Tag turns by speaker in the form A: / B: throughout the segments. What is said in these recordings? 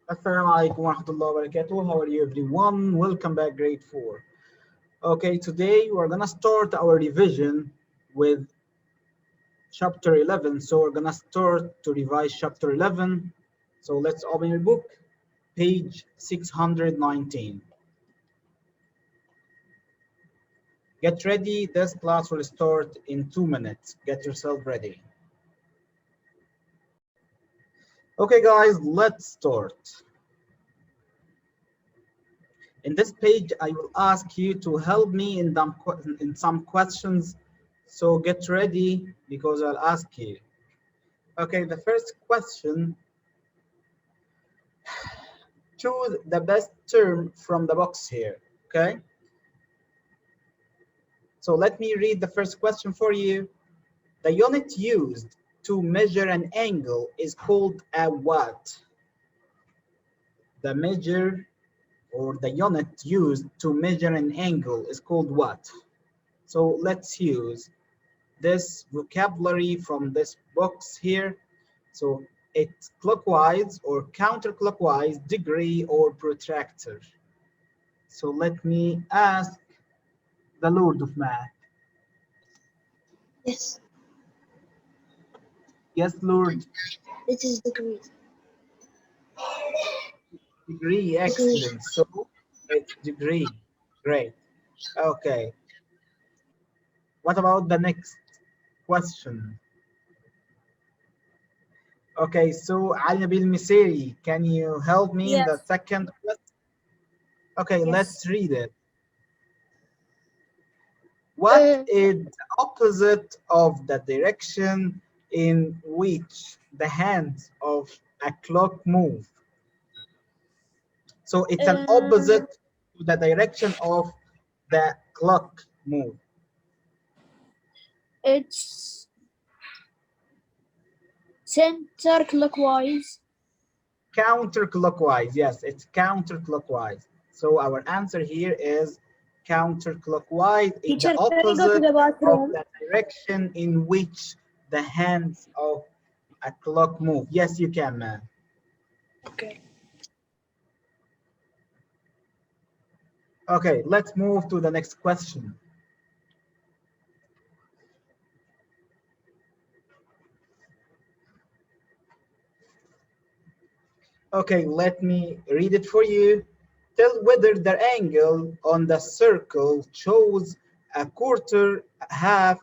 A: Assalamu alaikum wa rahmatullahi wa barakatuh. How are you everyone? Welcome back, grade 4. Okay, today we're gonna start our revision with chapter 11. So we're gonna start to revise chapter 11. So let's open your book, page 619. Get ready, this class will start in 2 minutes. Get yourself ready. Okay guys, let's start. In this page, I will ask you to help me in some questions. So get ready because I'll ask you. Okay, the first question, choose the best term from the box here, okay? So let me read the first question for you. The unit used to measure an angle is called a what? The measure or the unit used to measure an angle is called what? So let's use this vocabulary from this box here. So it's clockwise or counterclockwise, degree or protractor. So let me ask the Lord of Math.
B: Yes,
A: Yes, Lord.
B: it is degree.
A: Degree,
B: Degree.
A: excellent. So it's degree. Great. Okay. What about the next question? Okay, so Ali Nabil Miseri, can you help me in the
B: Yes.
A: second question? Okay,
B: Yes.
A: let's read it. What
B: Uh,
A: is the opposite of the direction in which the hands of a clock move? So it's an
B: uh,
A: opposite to the direction of the clock move.
B: it's center clockwise.
A: Counterclockwise, yes, it's counterclockwise. So our answer here is counterclockwise. It's the
B: Teacher, can I go to
A: opposite
B: the
A: of
B: bathroom?
A: the direction in which the hands of a clock move. Yes, you can, man.
B: Okay.
A: Okay, let's move to the next question. Okay, let me read it for you. Tell whether the angle on the circle shows a quarter, half,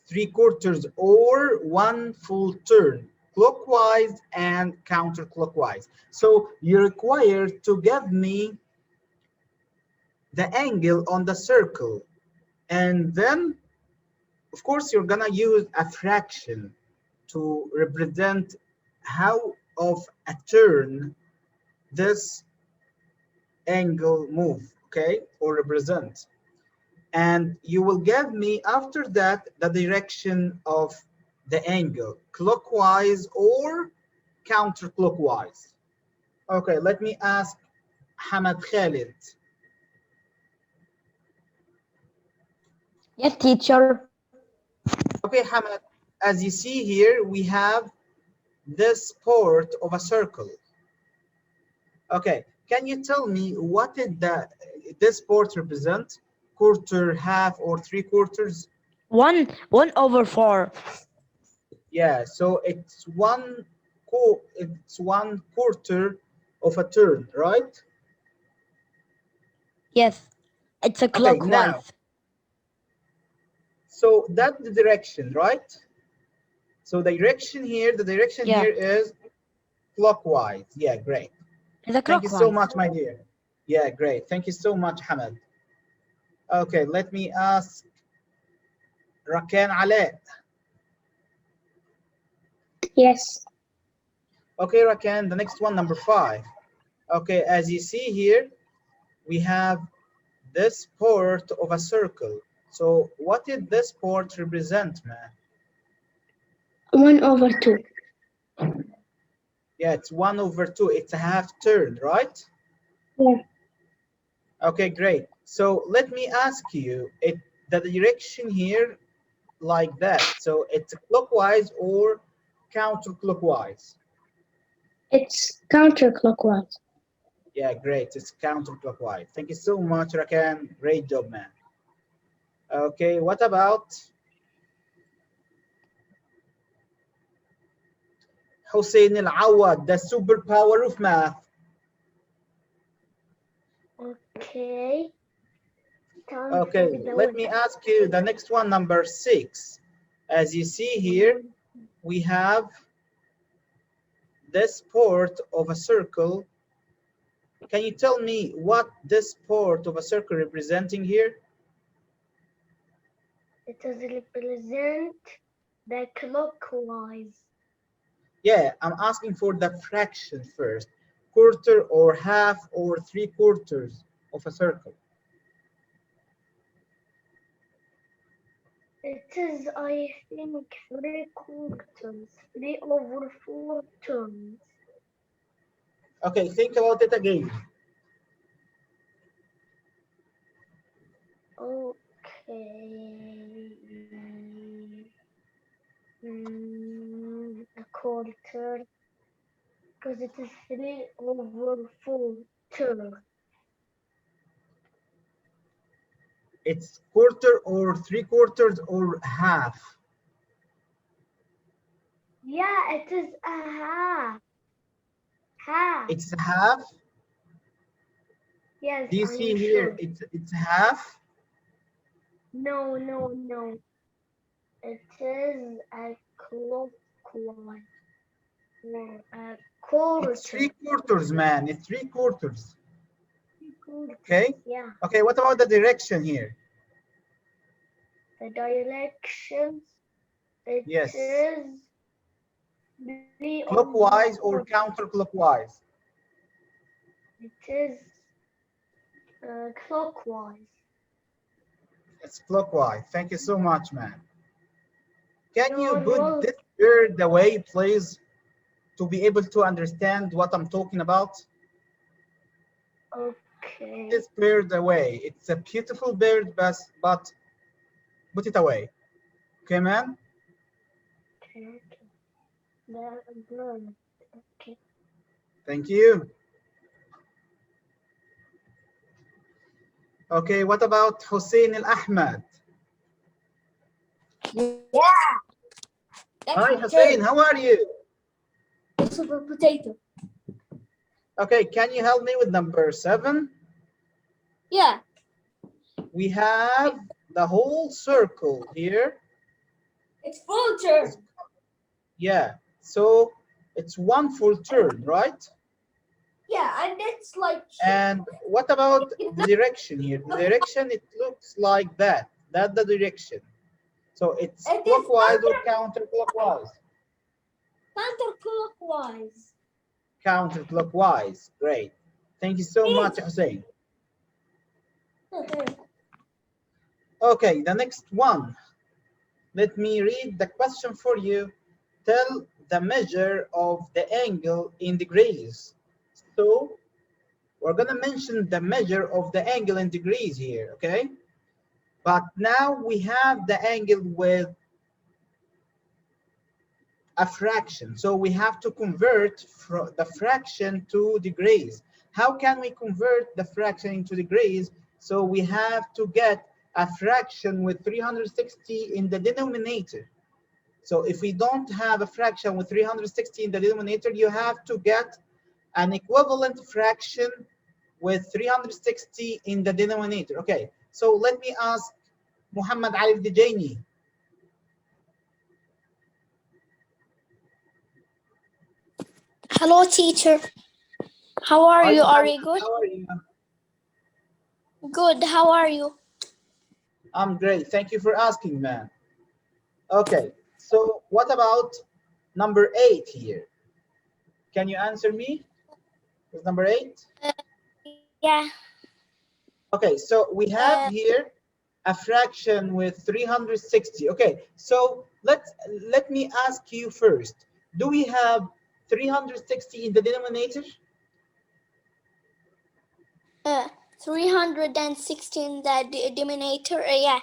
A: three quarters, or one full turn, clockwise and counterclockwise. So you're required to give me the angle on the circle. And then, of course, you're gonna use a fraction to represent how of a turn this angle move, okay, or represent. And you will give me after that the direction of the angle, clockwise or counterclockwise. Okay, let me ask Hamad Khalid.
C: Yes, teacher.
A: Okay, Hamad, as you see here, we have this part of a circle. Okay, can you tell me what did this part represent? Quarter, half, or three quarters?
C: One over four.
A: Yeah, so it's one quarter of a turn, right?
C: Yes, it's a
A: Okay, now,
C: clockwise.
A: so that's the direction, right? So the direction
C: Yeah,
A: here is clockwise. Yeah, great.
C: it's a
A: Thank you so
C: clockwise.
A: much, my dear. Yeah, great. Thank you so much, Hamad. Okay, let me ask Rakan Ale.
B: Yes.
A: Okay, Rakan, the next one, number 5. Okay, as you see here, we have this part of a circle. So what did this part represent, man?
B: 1/2.
A: Yeah, it's 1/2. It's a half turn, right?
B: Yeah.
A: Okay, great. So let me ask you, the direction here like that. So it's clockwise or counterclockwise?
B: It's counterclockwise.
A: Yeah, great. It's counterclockwise. Thank you so much, Rakan. Great job, man. Okay, what about Hussein Al-Awad, the superpower of math?
B: Okay. Time for
A: Okay,
B: the
A: let me ask you the next one, number 6. As you see here, we have this part of a circle. Can you tell me what this part of a circle representing here?
B: It does represent the clockwise.
A: Yeah, I'm asking for the fraction first. Quarter or half or 3/4 of a circle.
B: It is, I think, 3/4, 3/4.
A: Okay, think about it again.
B: Okay. A quarter, because it is 3/4.
A: It's quarter or 3/4 or half.
B: Yeah, it is a half. Half.
A: It's half.
B: Yes,
A: Do you
B: I
A: see
B: am
A: here?
B: sure.
A: It's half.
B: No, no, no. It is a clockwise. No, a
A: It's
B: quarter.
A: 3/4, man. It's 3/4.
B: 3/4.
A: Okay.
B: Yeah.
A: Okay. What about the direction here?
B: The directions. It
A: Yes.
B: is 3 over
A: Clockwise or
B: 4.
A: counterclockwise?
B: It is clockwise.
A: It's clockwise. Thank you so much, man. Can you
B: You're
A: put
B: welcome.
A: this bird away, please, to be able to understand what I'm talking about?
B: Okay.
A: This bird away. It's a beautiful bird, but put it away. Okay, man?
B: Okay. There, good. Okay.
A: Thank you. Okay, what about Hussein Al Ahmad?
C: Yeah. That's
A: Hi,
C: my
A: Hussein,
C: turn.
A: how are you?
C: Super potato.
A: Okay, can you help me with number 7?
C: Yeah.
A: We have the whole circle here.
C: It's full turn.
A: Yeah, so it's one full turn, right?
C: Yeah, and it's like
A: And what about the direction here? The direction, it looks like that. That's the direction. So it's
C: it is
A: clockwise or counterclockwise?
C: counterclockwise.
A: Counterclockwise. Great. Thank you so much,
C: Yes.
A: Hussein. Okay, the next one. Let me read the question for you. Tell the measure of the angle in degrees. So we're going to mention the measure of the angle in degrees here, okay? But now we have the angle with a fraction. So we have to convert the fraction to degrees. How can we convert the fraction into degrees? So we have to get a fraction with 360 in the denominator. So if we don't have a fraction with 360 in the denominator, you have to get an equivalent fraction with 360 in the denominator. Okay, so let me ask Muhammad Ali Dijani.
B: Hello, teacher. How are
A: Hi
B: you? Are
A: Muhammad,
B: you good?
A: how are you?
B: Good. How are you?
A: I'm great. Thank you for asking, man. Okay, so what about number 8 here? Can you answer me? Is number 8?
B: Yeah.
A: Okay, so we have
B: Uh,
A: here a fraction with 360. Okay, so let me ask you first. Do we have 360 in the denominator?
B: 316, the denominator. Yeah.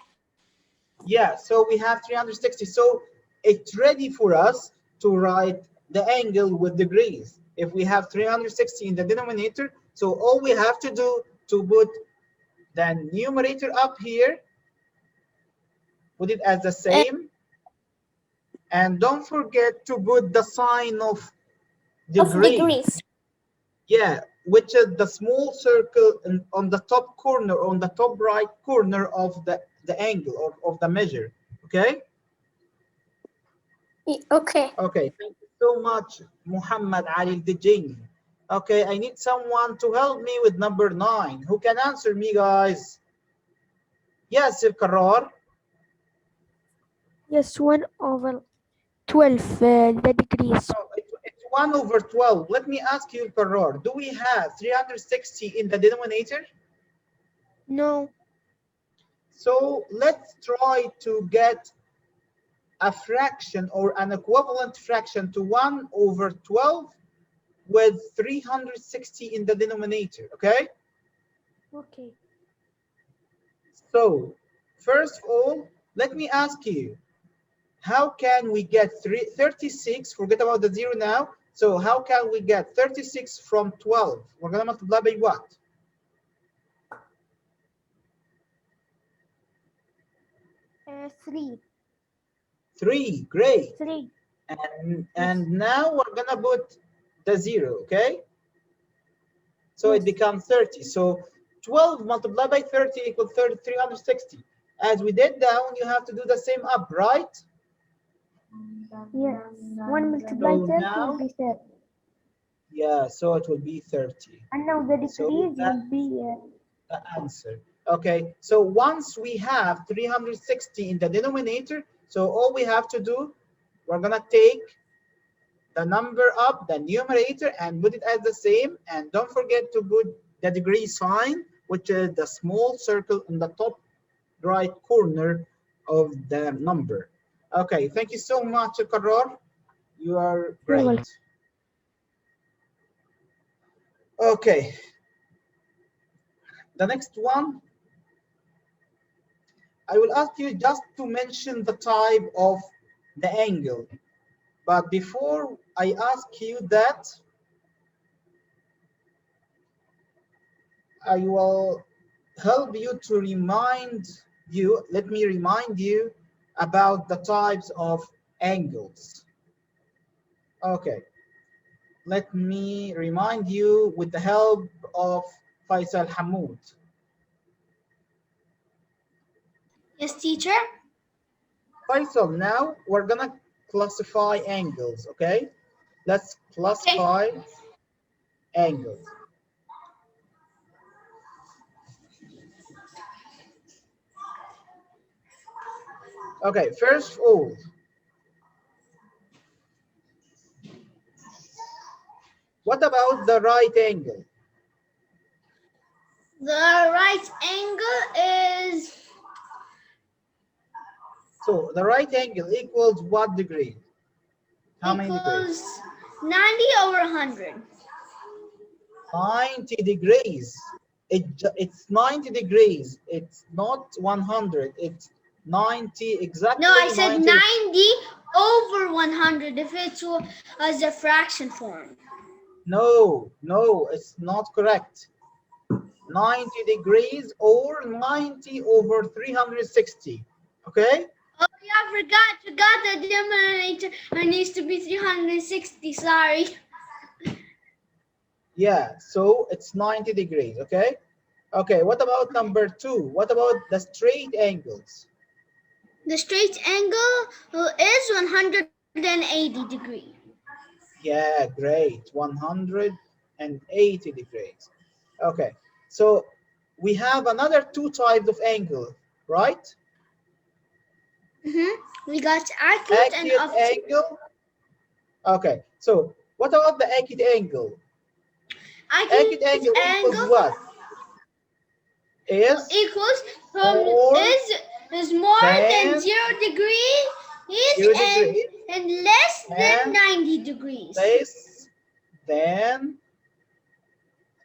A: Yeah, so we have 360. So it's ready for us to write the angle with degrees. If we have 360 in the denominator, so all we have to do to put the numerator up here, put it as the same, and don't forget to put the sign of degree.
B: degrees.
A: Yeah, which is the small circle on the top corner, on the top right corner of the angle of the measure. Okay?
B: Okay.
A: Okay, thank you so much, Muhammad Ali Dijini. Okay, I need someone to help me with number 9. Who can answer me, guys? Yes, Karar.
D: Yes, 1 over 12, the degrees.
A: No, it's 1 over 12. Let me ask you, Karar. Do we have 360 in the denominator?
D: No,
A: So let's try to get a fraction or an equivalent fraction to 1 over 12 with 360 in the denominator, okay?
D: okay.
A: So first of all, let me ask you, how can we get 36, forget about the 0 now, so how can we get 36 from 12? We're gonna multiply by what?
D: 3.
A: 3, great.
D: 3.
A: And now we're gonna put the 0, okay? So it
D: Yes.
A: becomes 30. So 12 multiplied by 30 equals 360. As we did down, you have to do the same up, right?
D: Yes. 1 multiplied
A: So
D: 30
A: now,
D: will be 30.
A: yeah, so it will be 30.
D: And now the degrees
A: So
D: will
A: that's
D: be
A: the answer. Okay, so once we have 360 in the denominator, so all we have to do, we're gonna take the number up, the numerator, and put it as the same. And don't forget to put the degree sign, which is the small circle in the top right corner of the number. Okay, thank you so much, Karar. You are great.
D: welcome.
A: Okay, the next one, I will ask you just to mention the type of the angle. But before I ask you that, I will help you to let me remind you about the types of angles. Okay, let me remind you with the help of Faisal Hamoud.
B: Yes, teacher.
A: Faisal, now we're gonna classify angles, okay? Let's classify angles. Okay, first of all, what about the right angle?
C: The right angle is
A: So the right angle equals what degree? How many degrees?
C: equals 90 over 100.
A: 90 degrees. It's 90 degrees. It's not 100. It's 90 exactly.
C: No, I said
A: 90.
C: 90 over 100 if it was a fraction form.
A: No, no, it's not correct. 90 degrees or 90 over 360. Okay?
C: Oh yeah, forgot the denominator needs to be 360, sorry.
A: Yeah, so it's 90 degrees. Okay? Okay, what about number 2? What about the straight angles?
C: The straight angle is 180 degrees.
A: Yeah, great. 180 degrees. Okay, so we have another 2 types of angle, right?
C: We got acute and obtuse.
A: Angle. Okay, so what about the acute angle? Acute angle equals what? Is
C: equals
A: more
C: is more than
A: than
C: 0 degrees
A: 0 degrees
C: and less than
A: and
C: 90 degrees.
A: less than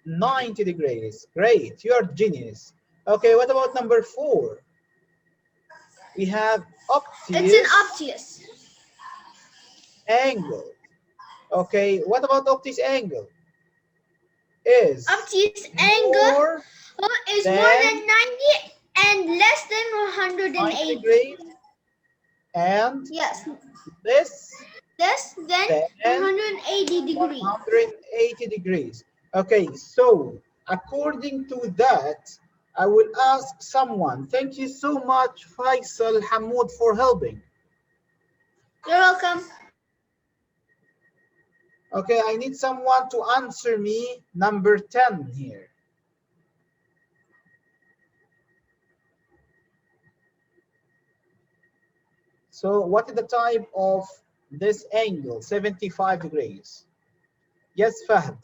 A: 90 degrees. Great, you're genius. Okay, what about number 4? We have obtuse
C: It's an obtuse
A: angle. Okay, what about obtuse angle? Is
C: Obtuse angle
A: more
C: is more
A: than
C: than 90 and less than
A: 90
C: 180.
A: degrees and
C: Yes,
A: less
C: less than
A: than
C: 180 degrees.
A: 180 degrees. Okay, so according to that, I will ask someone. Thank you so much, Faisal Hamoud, for helping.
C: You're welcome.
A: Okay, I need someone to answer me number 10 here. So what is the type of this angle, 75 degrees? Yes, Fahd.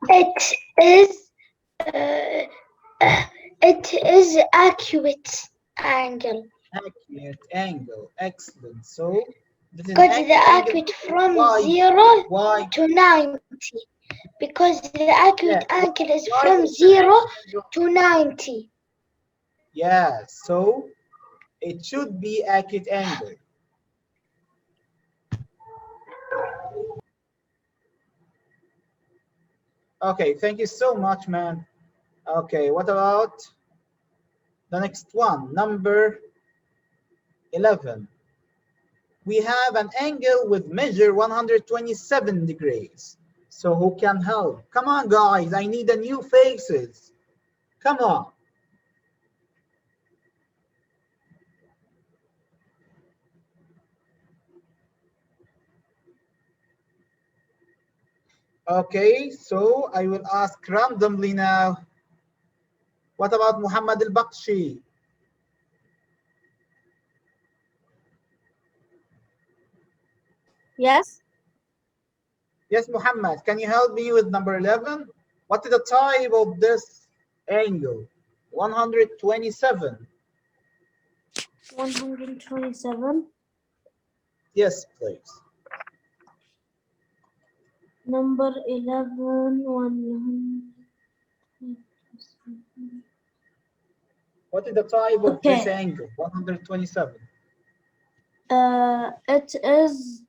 B: It is acute angle.
A: Acute angle, excellent. So this is
B: Because
A: acute
B: the
A: angle.
B: acute from
A: Why?
B: 0
A: Why?
B: to 90. Because the acute
A: Yeah.
B: angle is
A: Why
B: from
A: is it
B: 0
A: acute angle?
B: to 90.
A: Yeah, so it should be acute angle. Okay, thank you so much, man. Okay, what about the next one? Number 11. We have an angle with measure 127 degrees. So who can help? Come on, guys, I need a new faces. Come on. Okay, so I will ask randomly now. What about Muhammad al-Bakshi?
D: Yes.
A: Yes, Muhammad, can you help me with number 11? What is the type of this angle? 127.
D: 127.
A: Yes, please.
D: Number 11. 127.
A: What is the type of this
D: Okay.
A: angle? 127.
D: It is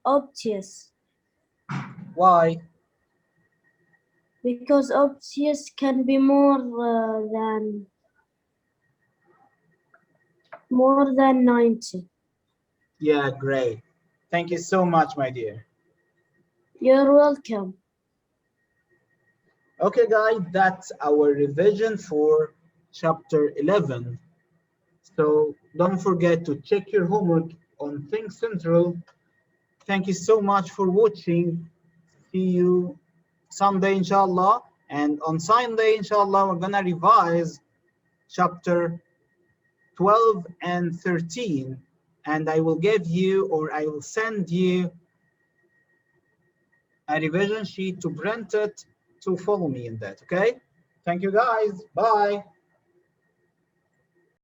D: obtuse
A: Why?
D: because obtuse can be more than 90.
A: Yeah, great. Thank you so much, my dear.
D: You're welcome.
A: Okay, guys, that's our revision for chapter 11. So don't forget to check your homework on Think Central. Thank you so much for watching. See you Sunday, inshallah. And on Sunday, inshallah, we're gonna revise chapter 12 and 13. And I will give you, or I will send you a revision sheet to print it to follow me in that, okay? Thank you guys, bye.